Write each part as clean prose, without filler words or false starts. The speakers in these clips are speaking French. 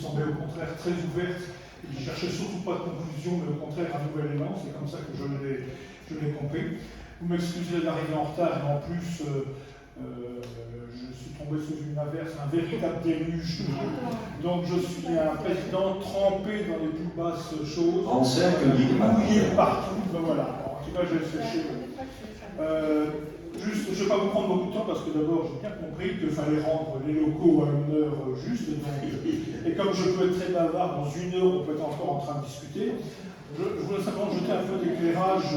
semblait au contraire très ouverte et qui cherchait surtout pas de conclusion, mais au contraire un nouvel élan. C'est comme ça que je l'ai compris. Vous m'excusez d'arriver en retard et en plus je suis tombé sous une averse, un véritable déluge. Donc je suis un président trempé dans les plus basses choses. On sait accueillir. Mouillé partout. Ben voilà. En tout cas, j'ai séché. Juste, je ne vais pas vous prendre beaucoup de temps parce que d'abord, j'ai bien compris qu'il fallait rendre les locaux à une heure juste. Et comme je peux être très bavard, dans une heure, on peut être encore en train de discuter. Je voulais simplement jeter un peu d'éclairage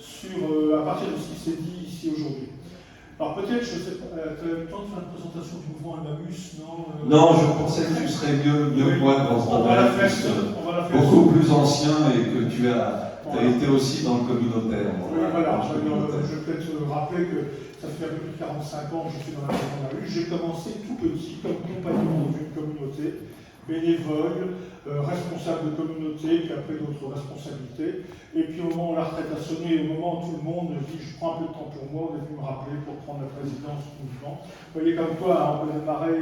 sur, à partir de ce qui s'est dit ici aujourd'hui. Alors peut-être, je ne sais pas, tu as eu le temps de faire une présentation du mouvement Emmaüs, non Non, je pensais que tu serais mieux que moi dans ce domaine, beaucoup plus ancien et que tu as été aussi dans le communautaire. Oui, voilà, je vais peut-être rappeler que ça fait un peu plus de 45 ans que je suis dans la maison Emmaüs. J'ai commencé tout petit comme compagnon d'une communauté, bénévole, responsable de communauté, qui a pris d'autres responsabilités. Et puis au moment où la retraite a sonné, au moment où tout le monde dit je prends un peu de temps pour moi, on est venu me rappeler pour prendre la présidence du mouvement. Vous voyez comme quoi on peut démarrer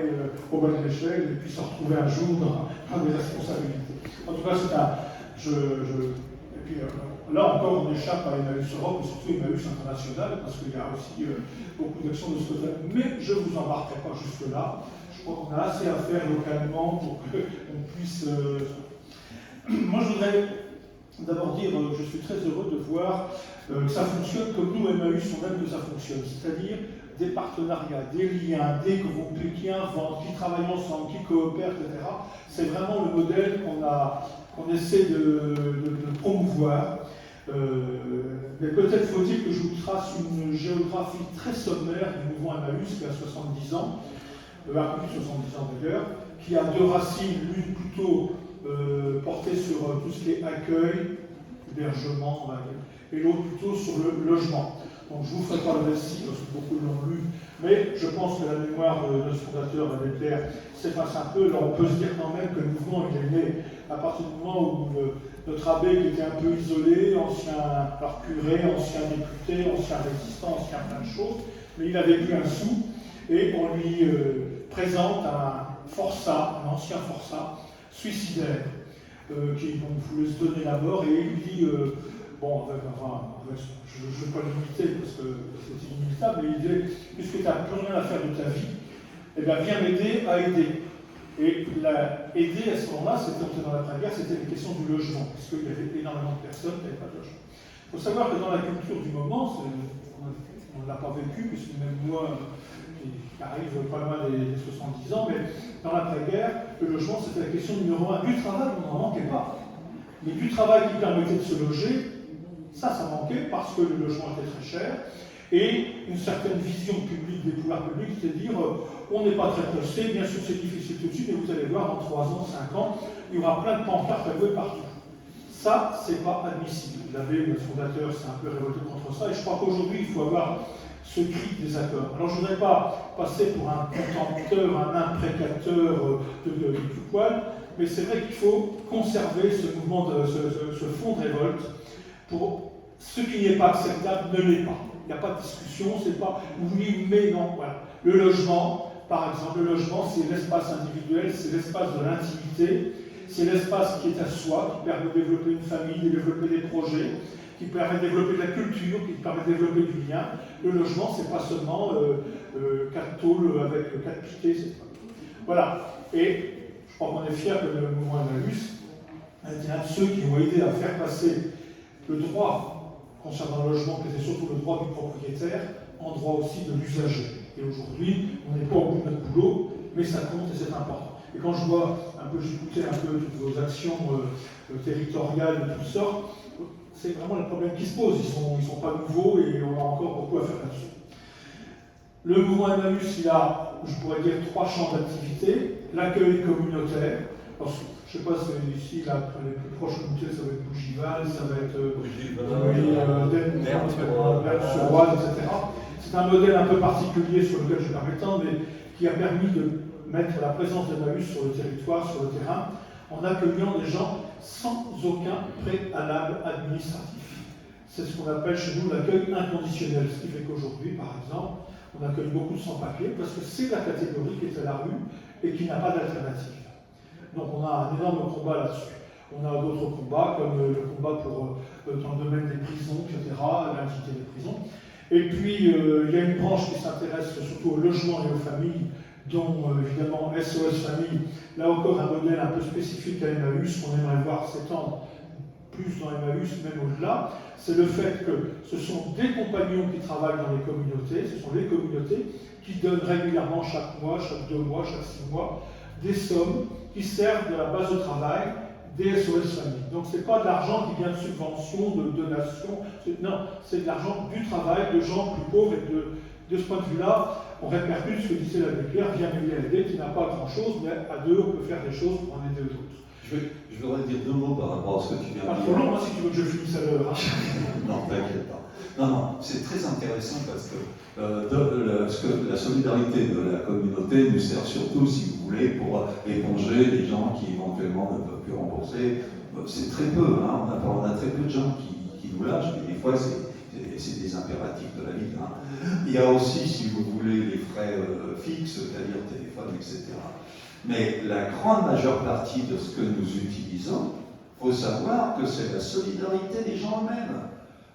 au bas de l'échelle et puis se retrouver un jour dans des responsabilités. En tout cas, c'est un. Et puis là encore, on échappe à Emmaüs Europe et surtout Emmaüs International parce qu'il y a aussi beaucoup d'actions de ce côté. Mais je ne vous embarquerai pas jusque-là. Je crois qu'on a assez à faire localement pour qu'on puisse. Moi, je voudrais d'abord dire que je suis très heureux de voir que ça fonctionne comme nous, Emmaüs, on aime que ça fonctionne. C'est-à-dire des partenariats, des liens, des groupes qui inventent, qui travaillent ensemble, qui coopèrent, etc. C'est vraiment le modèle qu'on essaie de promouvoir. Mais peut-être faut-il que je vous trace une géographie très sommaire du mouvement Emmaüs qui a 70 ans. Un peu plus de 70 ans d'ailleurs, qui a deux racines, l'une plutôt portée sur tout ce qui est accueil, hébergement, et l'autre plutôt sur le logement. Donc je ne vous ferai pas le récit parce que beaucoup l'ont lu, mais je pense que la mémoire de notre fondateur, l'abbé Claire, s'efface un peu. Alors on peut se dire quand même que le mouvement il est né à partir du moment où notre abbé qui était un peu isolé, ancien curé, ancien député, ancien résistant, ancien plein de choses, mais il avait pris un sou et on lui présente un forçat, un ancien forçat, suicidaire, qui voulait se donner la mort, et il lui dit, je ne veux pas l'imiter parce que c'est inimitable, mais il dit, puisque tu n'as plus rien à faire de ta vie, eh bien viens m'aider à aider. Et aider à ce moment-là, c'était dans l'après-guerre, c'était une question du logement, parce qu'il y avait énormément de personnes qui n'avaient pas de logement. Il faut savoir que dans la culture du moment, on ne l'a pas vécu, puisque même moi, qui arrive pas loin des 70 ans, mais dans l'après-guerre, le logement c'était la question numéro 1. Du travail, on n'en manquait pas. Mais du travail qui permettait de se loger, ça manquait parce que le logement était très cher. Et une certaine vision publique des pouvoirs publics, c'est de dire on n'est pas très pressé, bien sûr c'est difficile tout de suite, mais vous allez voir, en 3 ans, 5 ans, il y aura plein de pancartes à louer partout. Ça, c'est pas admissible. L'abbé, le fondateur, s'est un peu révolté contre ça, et je crois qu'aujourd'hui, il faut avoir ce cri des accords. Alors je ne voudrais pas passer pour un contempteur, un imprécateur de tout poil, mais c'est vrai qu'il faut conserver ce mouvement, ce fond de révolte. Pour ce qui n'est pas acceptable ne l'est pas. Il n'y a pas de discussion, c'est pas oui, mais non. Voilà. Le logement, par exemple, le logement, c'est l'espace individuel, c'est l'espace de l'intimité, c'est l'espace qui est à soi, qui permet de développer une famille, de développer des projets, qui permet de développer de la culture, qui permet de développer du lien. Le logement, c'est pas seulement 4 tôles avec 4 piquets. Voilà. Et je crois qu'on est fiers que le mouvement Emmaüs est un de ceux qui ont aidé à faire passer le droit concernant le logement, qui était surtout le droit du propriétaire, en droit aussi de l'usager. Et aujourd'hui, on n'est pas au bout de notre boulot, mais ça compte et c'est important. Et quand je vois j'écoutais un peu toutes vos actions territoriales de toutes sortes, c'est vraiment le problème qui se pose. Ils sont pas nouveaux et on a encore beaucoup à faire là-dessus. Le mouvement Emmaüs, il a, je pourrais dire, 3 champs d'activité. L'accueil communautaire. Alors, je ne sais pas si ici, les plus proches communautés, ça va être Bougival, ça va être Berne-sur-Oise, etc. C'est un modèle un peu particulier sur lequel je vais pas m'étendre, mais qui a permis de mettre la présence d'Emmaüs sur le territoire, sur le terrain, en accueillant des gens sans aucun préalable administratif. C'est ce qu'on appelle chez nous l'accueil inconditionnel, ce qui fait qu'aujourd'hui, par exemple, on accueille beaucoup de sans-papiers parce que c'est la catégorie qui est à la rue et qui n'a pas d'alternative. Donc on a un énorme combat là-dessus. On a d'autres combats, comme le combat pour, dans le domaine des prisons, etc., l'intimité des prisons. Et puis, il y a une branche qui s'intéresse surtout au logement et aux familles, dont évidemment SOS Famille, là encore un modèle un peu spécifique à Emmaüs, qu'on aimerait voir s'étendre plus dans Emmaüs, même au-delà, c'est le fait que ce sont des compagnons qui travaillent dans les communautés, ce sont les communautés qui donnent régulièrement chaque mois, chaque 2 mois, chaque 6 mois, des sommes qui servent de la base de travail des SOS Familles. Donc ce n'est pas de l'argent qui vient de subventions, de donations, non, c'est de l'argent du travail de gens plus pauvres, et de ce point de vue-là, on répercute ce que disait l'abbé Pierre, viens m'aider à aider, qui n'a pas grand-chose, mais à deux, on peut faire des choses pour en aider d'autres. Je voudrais dire 2 mots par rapport à ce que tu viens de dire. Pas trop long, si tu veux que je finisse à l'heure. Non, t'inquiète pas. Non, c'est très intéressant parce que la solidarité de la communauté nous sert surtout, si vous voulez, pour éponger les gens qui éventuellement ne peuvent plus rembourser. C'est très peu, hein. On a très peu de gens qui nous lâchent, mais des fois c'est des impératifs de la vie. Hein. Il y a aussi, si vous voulez, les frais fixes, c'est-à-dire téléphone, etc. Mais la grande majeure partie de ce que nous utilisons, il faut savoir que c'est la solidarité des gens eux-mêmes.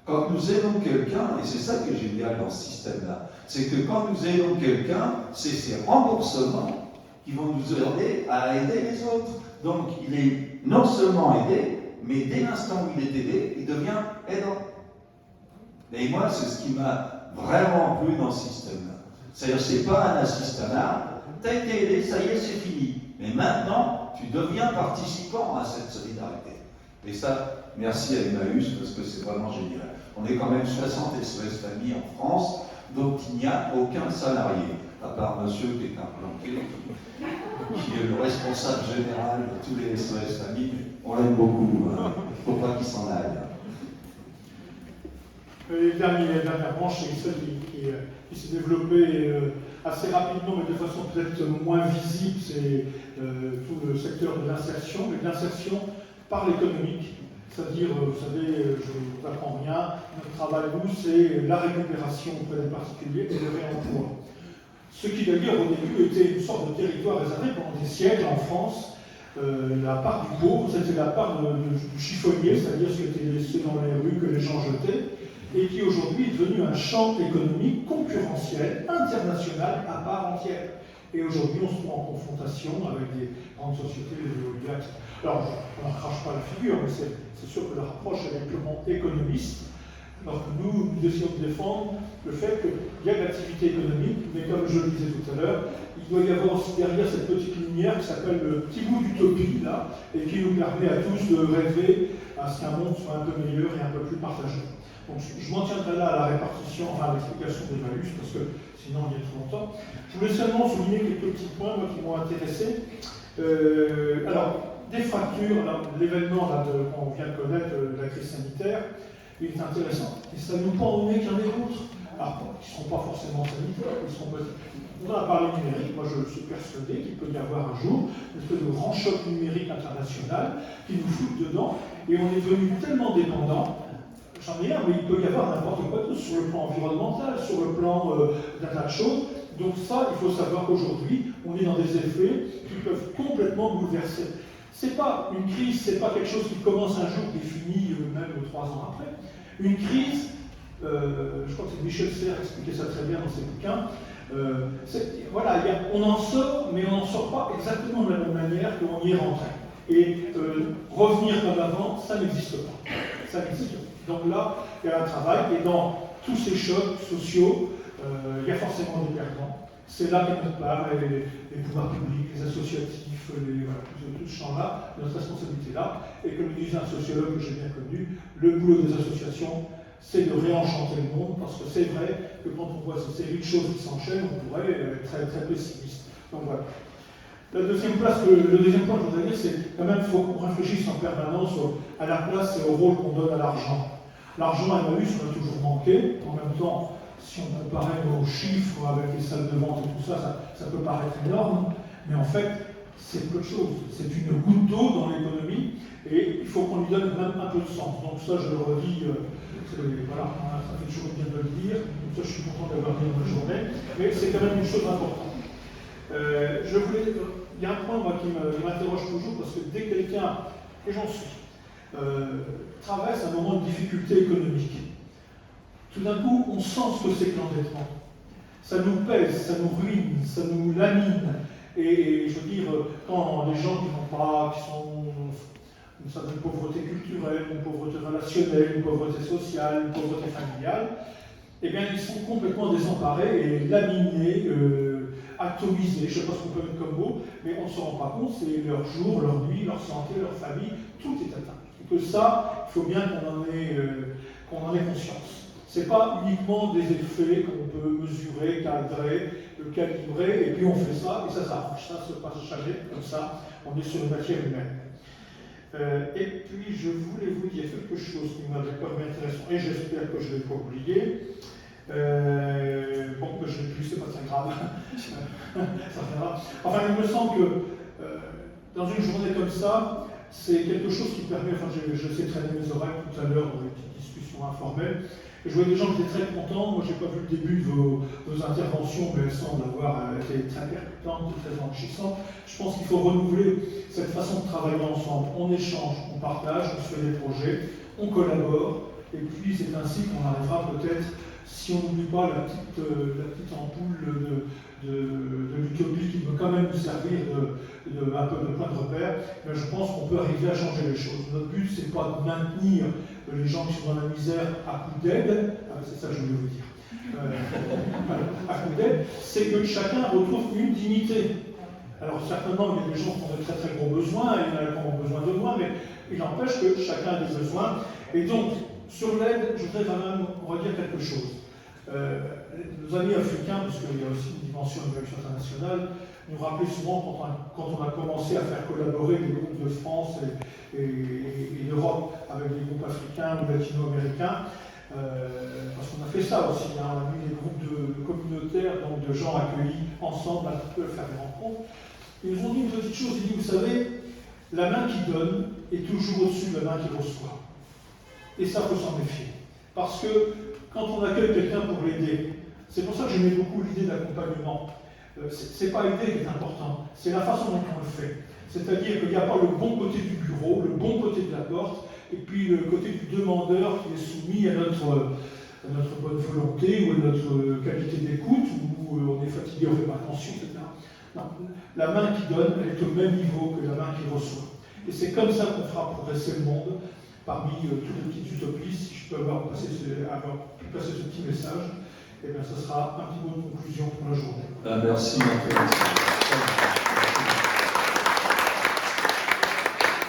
Quand nous aidons quelqu'un, et c'est ça qui est génial dans ce système-là, c'est que quand nous aidons quelqu'un, c'est ces remboursements qui vont nous aider à aider les autres. Donc il est non seulement aidé, mais dès l'instant où il est aidé, il devient aidant. Et moi, c'est ce qui m'a vraiment plu dans ce système-là. C'est-à-dire, c'est pas un assistanat, t'as été aidé, ça y est, c'est fini. Mais maintenant, tu deviens participant à cette solidarité. Et ça, merci à Emmaüs, parce que c'est vraiment génial. On est quand même 60 SOS Familles en France, dont il n'y a aucun salarié, à part monsieur qui est un planqué, qui est le responsable général de tous les SOS Familles. On l'aime beaucoup, il ne faut pas qu'il s'en aille. La dernière branche, c'est celle qui s'est développée assez rapidement, mais de façon peut-être moins visible, c'est tout le secteur de l'insertion, mais de l'insertion par l'économique. C'est-à-dire, vous savez, je ne vous apprends rien, notre travail, nous, c'est la récupération auprès des particuliers et le réemploi. Ce qui d'ailleurs, au début, était une sorte de territoire réservé pendant des siècles en France. La part du pauvre, c'était la part du chiffonnier, c'est-à-dire ce qui était laissé dans les rues, que les gens jetaient, et qui aujourd'hui est devenu un champ économique concurrentiel, international, à part entière. Et aujourd'hui, on se trouve en confrontation avec des grandes sociétés, les éoliennes. Alors, on ne crache pas la figure, mais c'est sûr que la rapproche est purement économiste, alors que nous essayons de défendre le fait qu'il y a de l'activité économique, mais comme je le disais tout à l'heure, il doit y avoir aussi derrière cette petite lumière qui s'appelle le petit bout d'utopie, là, et qui nous permet à tous de rêver à ce qu'un monde soit un peu meilleur et un peu plus partagé. Donc, je m'en tiendrai là à la répartition, enfin à l'explication des malus, parce que sinon il y a trop longtemps. Je voulais seulement souligner quelques petits points moi, qui m'ont intéressé. Alors, des fractures, l'événement qu'on vient de connaître, la crise sanitaire, il est intéressant. Et ça nous pend au nez qu'il y en ait d'autres. Alors, qui ne seront pas forcément sanitaires, ils seront peut-être. On a parlé numérique, moi je suis persuadé qu'il peut y avoir un jour une espèce de grand choc numérique international qui nous fout dedans, et on est devenu tellement dépendant. J'en ai un, mais il peut y avoir n'importe quoi d'autre sur le plan environnemental, sur le plan d'un tas de choses. Donc ça, il faut savoir qu'aujourd'hui, on est dans des effets qui peuvent complètement bouleverser. C'est pas une crise, c'est pas quelque chose qui commence un jour et finit même 3 ans après. Une crise, je crois que c'est Michel Serres qui expliquait ça très bien dans ses bouquins. Voilà, on en sort, mais on n'en sort pas exactement de la même manière qu'on y est rentré. Et revenir comme avant, ça n'existe pas. Ça n'existe pas. Donc là, il y a un travail, et dans tous ces chocs sociaux, il y a forcément des perdants. C'est là qu'est notre part, les pouvoirs publics, les associatifs, tout ce champ-là, notre responsabilité là. Et comme disait un sociologue que j'ai bien connu, le boulot des associations, c'est de réenchanter le monde, parce que c'est vrai que quand on voit cette série de choses qui s'enchaînent, on pourrait être très, très pessimiste. Donc voilà. Le deuxième point que je voudrais dire, c'est quand même qu'il faut qu'on réfléchisse en permanence à la place et au rôle qu'on donne à l'argent. L'argent à Emmaüs, on a toujours manqué. En même temps, si on comparait nos chiffres avec les salles de vente et tout ça, ça peut paraître énorme, mais en fait, c'est peu de choses. C'est une goutte d'eau dans l'économie, et il faut qu'on lui donne même un peu de sens. Donc ça, je le redis, voilà, ça fait toujours bien de le dire. Donc ça, je suis content d'avoir dit dans la journée, mais c'est quand même une chose importante. Il y a un point moi, qui m'interroge toujours, parce parce que dès que quelqu'un, et j'en suis, traverse un moment de difficulté économique, tout d'un coup, on sent ce que c'est que l'endettement. Ça nous pèse, ça nous ruine, ça nous lamine. Et je veux dire, quand les gens qui sont une certaine pauvreté culturelle, une pauvreté relationnelle, une pauvreté sociale, une pauvreté familiale, eh bien, ils sont complètement désemparés et laminés, atomisés, je ne sais pas ce qu'on peut mettre comme mot, mais on ne se rend pas compte, c'est leur jour, leur nuit, leur santé, leur famille, tout est atteint. Et que ça, il faut bien qu'on en ait conscience. Ce n'est pas uniquement des effets qu'on peut mesurer, cadrer, calibrer, et puis on fait ça, et ça s'arrange. Ça se passe jamais comme ça, on est sur une matière humaine. Et puis je voulais vous dire quelque chose qui m'avait paru intéressant, et j'espère que je ne l'ai pas oublié. Bon, je ne l'ai plus, c'est pas très grave. Ça viendra. Enfin, il me semble que dans une journée comme ça, c'est quelque chose qui permet, enfin je sais traîner mes oreilles tout à l'heure dans les petites discussions informelles, et je voyais des gens qui étaient très contents. Moi, je n'ai pas vu le début de vos interventions, mais elles semblent avoir été très percutantes, très enrichissantes. Je pense qu'il faut renouveler cette façon de travailler ensemble. On échange, on partage, on se fait des projets, on collabore, et puis c'est ainsi qu'on arrivera peut-être, si on n'oublie pas la petite ampoule de l'utopie qui peut quand même nous servir un peu de point de repère, mais je pense qu'on peut arriver à changer les choses. Notre but, ce n'est pas de maintenir les gens qui sont dans la misère à coup d'aide, c'est ça que je voulais vous dire, à coup d'aide, c'est que chacun retrouve une dignité. Alors certainement, il y a des gens qui ont de très très gros besoins, et il y en a qui ont besoin de moins, mais il n'empêche que chacun a des besoins. Et donc, sur l'aide, je voudrais quand même redire quelque chose. Nos amis africains, puisqu'il y a aussi une dimension de l'action internationale, nous rappelaient souvent quand on a commencé à faire collaborer des groupes de France et d'Europe avec des groupes africains ou latino-américains, parce qu'on a fait ça aussi, hein, on a mis des groupes de communautaires, donc de gens accueillis ensemble, un peu faire des rencontres. Ils nous ont dit une petite chose, ils disent, vous savez, la main qui donne est toujours au-dessus de la main qui reçoit. Et ça, il faut s'en méfier. Parce que quand on accueille quelqu'un pour l'aider, c'est pour ça que j'aimais beaucoup l'idée d'accompagnement. C'est pas l'idée qui est important, c'est la façon dont on le fait. C'est-à-dire qu'il n'y a pas le bon côté du bureau, le bon côté de la porte, et puis le côté du demandeur qui est soumis à notre bonne volonté ou à notre qualité d'écoute, où on est fatigué, on ne fait pas attention, etc. Non, la main qui donne, elle est au même niveau que la main qui reçoit. Et c'est comme ça qu'on fera progresser le monde. Parmi toutes les petites utopies, si je peux avoir pu passer ce petit message, et bien ce sera un petit mot de conclusion pour la journée. Merci, Antoine.